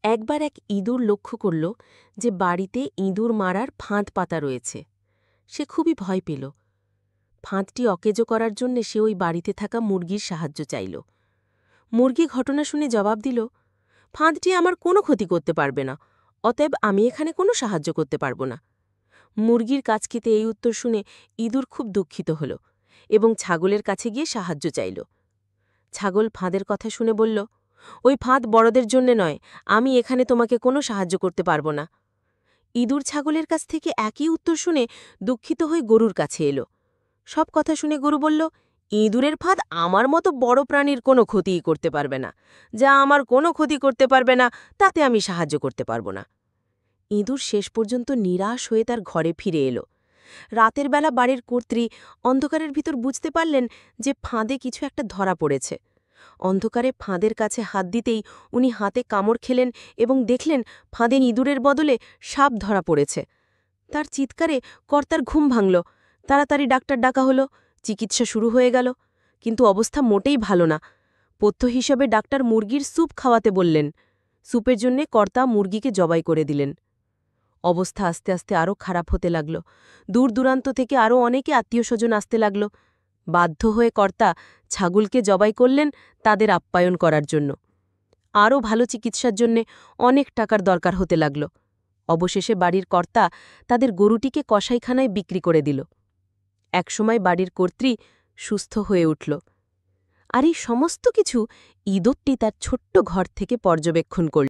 একবার এক ইঁদুর লক্ষ্য করল যে বাড়িতে ইঁদুর মারার ফাঁদ পাতা রয়েছে। সে খুবই ভয় পেল। ফাঁদটি অকেজো করার জন্যে সে ওই বাড়িতে থাকা মুরগির সাহায্য চাইল। মুরগি ঘটনা শুনে জবাব দিল, ফাঁদটি আমার কোনো ক্ষতি করতে পারবে না, অতএব আমি এখানে কোনো সাহায্য করতে পারব না। মুরগির কাছ খেতে এই উত্তর শুনে ইঁদুর খুব দুঃখিত হল এবং ছাগলের কাছে গিয়ে সাহায্য চাইল। ছাগল ফাঁদের কথা শুনে বলল, ওই ফাঁদ বড়দের জন্যে নয়, আমি এখানে তোমাকে কোনো সাহায্য করতে পারব না। ইঁদুর ছাগলের কাছ থেকে একই উত্তর শুনে দুঃখিত হয়ে গরুর কাছে এলো। সব কথা শুনে গরু বলল, ইঁদুরের ফাঁদ আমার মতো বড় প্রাণীর কোনো ক্ষতিই করতে পারবে না। যা আমার কোনো ক্ষতি করতে পারবে না, তাতে আমি সাহায্য করতে পারব না। ইঁদুর শেষ পর্যন্ত নিরাশ হয়ে তার ঘরে ফিরে এলো। রাতের বেলা বাড়ির কর্ত্রী অন্ধকারের ভিতর বুঝতে পারলেন যে ফাঁদে কিছু একটা ধরা পড়েছে। অন্ধকারে ফাঁদের কাছে হাত দিতেই উনি হাতে কামড় খেলেন এবং দেখলেন ফাঁদে ইঁদুরের বদলে সাপ ধরা পড়েছে। তার চিৎকারে কর্তার ঘুম ভাঙল। তাড়াতাড়ি ডাক্তার ডাকা হলো। চিকিৎসা শুরু হয়ে গেল, কিন্তু অবস্থা মোটেই ভালো না। পথ্য হিসেবে ডাক্তার মুরগির স্যুপ খাওয়াতে বললেন। স্যুপের জন্যে কর্তা মুরগিকে জবাই করে দিলেন। অবস্থা আস্তে আস্তে আরও খারাপ হতে লাগল। দূর দূরান্ত থেকে আরও অনেকে আত্মীয়স্বজন আসতে লাগল। বাধ্য হয়ে কর্তা ছাগলকে জবাই করলেন তাদের আপ্যায়ন করার জন্য। আরও ভালো চিকিৎসার জন্যে অনেক টাকার দরকার হতে লাগল। অবশেষে বাড়ির কর্তা তাদের গরুটিকে কসাইখানায় বিক্রি করে দিল। একসময় বাড়ির কর্ত্রী সুস্থ হয়ে উঠল। আর এই সমস্ত কিছু ইঁদুরটি তার ছোট্ট ঘর থেকে পর্যবেক্ষণ করল।